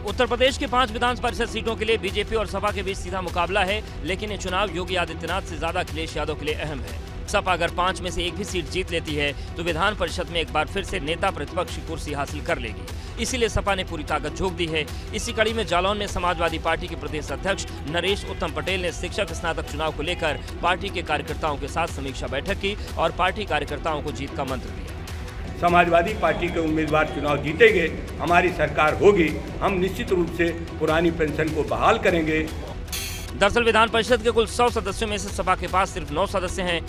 उत्तर प्रदेश के 5 विधान परिषद सीटों के लिए बीजेपी और सपा के बीच सीधा मुकाबला है, लेकिन ये चुनाव योगी आदित्यनाथ से ज्यादा अखिलेश यादव के लिए अहम है। सपा अगर 5 में से एक भी सीट जीत लेती है तो विधान परिषद में एक बार फिर से नेता प्रतिपक्ष की कुर्सी हासिल कर लेगी। इसीलिए सपा ने पूरी ताकत झोंक दी है। इसी कड़ी में जालौन में समाजवादी पार्टी के प्रदेश अध्यक्ष नरेश उत्तम पटेल ने शिक्षक स्नातक चुनाव को लेकर पार्टी के कार्यकर्ताओं के साथ समीक्षा बैठक की और पार्टी कार्यकर्ताओं को जीत का मंत्र दिया। समाजवादी पार्टी के उम्मीदवार चुनाव जीतेंगे, हमारी सरकार होगी, हम निश्चित रूप से पुरानी पेंशन को बहाल करेंगे। दरअसल विधान परिषद के कुल 100 सदस्यों में से सपा के पास सिर्फ 9 सदस्य हैं।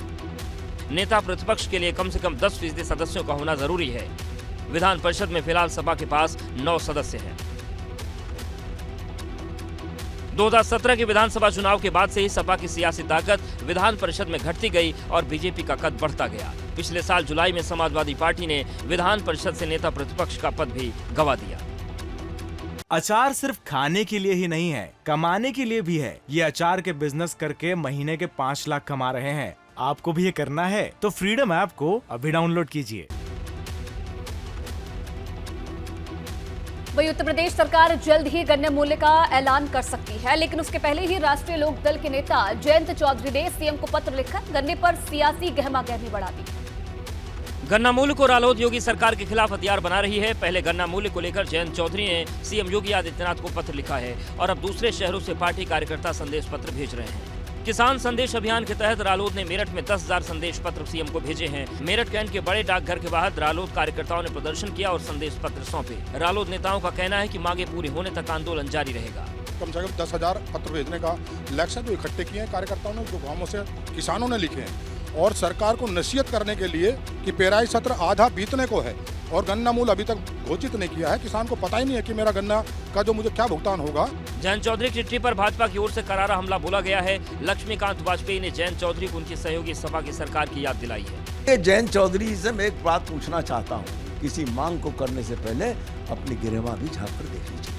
नेता प्रतिपक्ष के लिए कम से कम 10% सदस्यों का होना जरूरी है। विधान परिषद में फिलहाल सपा के पास 9 सदस्य हैं। 2017 के विधानसभा चुनाव के बाद से ही सपा की सियासी ताकत विधान परिषद में घटती गई और बीजेपी का कद बढ़ता गया। पिछले साल जुलाई में समाजवादी पार्टी ने विधान परिषद से नेता प्रतिपक्ष का पद भी गंवा दिया। अचार सिर्फ खाने के लिए ही नहीं है, कमाने के लिए भी है। ये अचार के बिजनेस करके महीने के 5 लाख कमा रहे हैं। आपको भी ये करना है तो फ्रीडम ऐप को अभी डाउनलोड कीजिए। वही उत्तर प्रदेश सरकार जल्द ही गन्ने मूल्य का ऐलान कर सकती है, लेकिन उसके पहले ही राष्ट्रीय लोक दल के नेता जयंत चौधरी ने सीएम को पत्र लिखकर गन्ने पर सियासी गहमागहमी बढ़ा दी। गन्ना मूल्य को रालोद योगी सरकार के खिलाफ हथियार बना रही है। पहले गन्ना मूल्य को लेकर जयंत चौधरी ने सीएम योगी आदित्यनाथ को पत्र लिखा है और अब दूसरे शहरों से पार्टी कार्यकर्ता संदेश पत्र भेज रहे हैं। किसान संदेश अभियान के तहत रालोद ने मेरठ में 10,000 संदेश पत्र सीएम को भेजे हैं। मेरठ कैंट के बड़े डाकघर के बाहर रालोद कार्यकर्ताओं ने प्रदर्शन किया और संदेश पत्र सौंपे। रालोद नेताओं का कहना है कि मांगे पूरी होने तक आंदोलन जारी रहेगा। कम से कम 10,000 पत्र भेजने का लक्ष्य जो इकट्ठे किए हैं कार्यकर्ताओं ने, जो गाँवों से किसानों ने लिखे हैं, और सरकार को नसीहत करने के लिए कि पेराई सत्र आधा बीतने को है और गन्ना मूल्य अभी तक घोषित नहीं किया है। किसान को पता ही नहीं है कि मेरा गन्ना का जो मुझे क्या भुगतान होगा। जयंत चौधरी की चिट्ठी पर भाजपा की ओर से करारा हमला बोला गया है। लक्ष्मीकांत वाजपेयी ने जयंत चौधरी को उनकी सहयोगी सपा की सरकार की याद दिलाई है। जयंत चौधरी से मैं एक बात पूछना चाहता हूँ, किसी मांग को करने से पहले अपनी गिरवा भी झाँक कर देख लीजिए।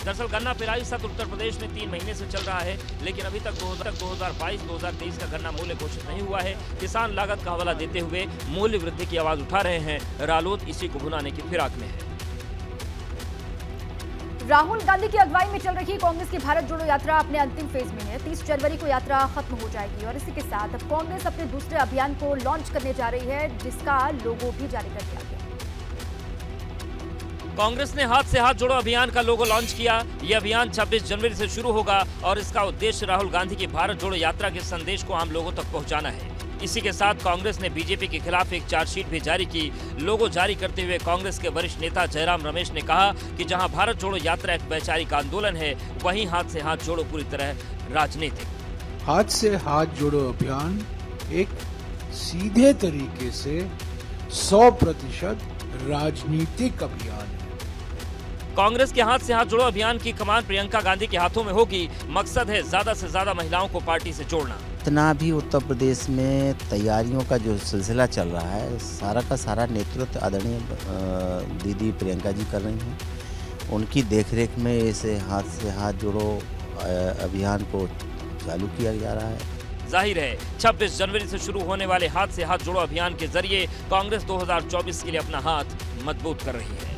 दरअसल गन्ना पेराई सत्र उत्तर प्रदेश में 3 महीने से चल रहा है, लेकिन अभी तक 2022-2023 का गन्ना मूल्य घोषित नहीं हुआ है। किसान लागत का हवाला देते हुए मूल्य वृद्धि की आवाज उठा रहे हैं। रालोद इसी को भुनाने की फिराक में है। राहुल गांधी की अगुवाई में चल रही कांग्रेस की भारत जोड़ो यात्रा अपने अंतिम फेज में है। 30 जनवरी को यात्रा खत्म हो जाएगी और इसी के साथ अब कांग्रेस अपने दूसरे अभियान को लॉन्च करने जा रही है, जिसका लोगो भी जारी कर दिया गया। कांग्रेस ने हाथ से हाथ जोड़ो अभियान का लोगो लॉन्च किया। यह अभियान 26 जनवरी से शुरू होगा और इसका उद्देश्य राहुल गांधी की भारत जोड़ो यात्रा के संदेश को आम लोगों तक पहुंचाना है। इसी के साथ कांग्रेस ने बीजेपी के खिलाफ एक चार्जशीट भी जारी की। लोगो जारी करते हुए कांग्रेस के वरिष्ठ नेता जयराम रमेश ने कहा कि जहां भारत जोड़ो यात्रा एक वैचारिक आंदोलन है, वहीं हाथ से हाथ जोड़ो पूरी तरह राजनीतिक। हाथ से हाथ जोड़ो अभियान एक सीधे तरीके से 100% राजनीतिक अभियान है। कांग्रेस के हाथ से हाथ जोड़ो अभियान की कमान प्रियंका गांधी के हाथों में होगी। मकसद है ज्यादा से ज्यादा महिलाओं को पार्टी से जोड़ना। इतना भी उत्तर प्रदेश में तैयारियों का जो सिलसिला चल रहा है, सारा का सारा नेतृत्व आदरणीय दीदी प्रियंका जी कर रही हैं। उनकी देखरेख में इसे हाथ से हाथ जोड़ो अभियान को चालू किया जा रहा है। जाहिर है 26 जनवरी से शुरू होने वाले हाथ से हाथ जोड़ो अभियान के जरिए कांग्रेस 2024 के लिए अपना हाथ मजबूत कर रही है।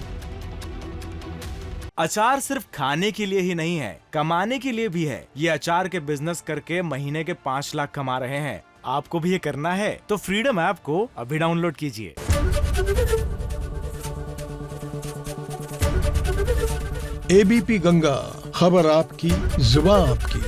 अचार सिर्फ खाने के लिए ही नहीं है, कमाने के लिए भी है। ये अचार के बिजनेस करके महीने के 5 लाख कमा रहे हैं। आपको भी ये करना है तो फ्रीडम ऐप को अभी डाउनलोड कीजिए। एबीपी गंगा, खबर आपकी, जुबान आपकी।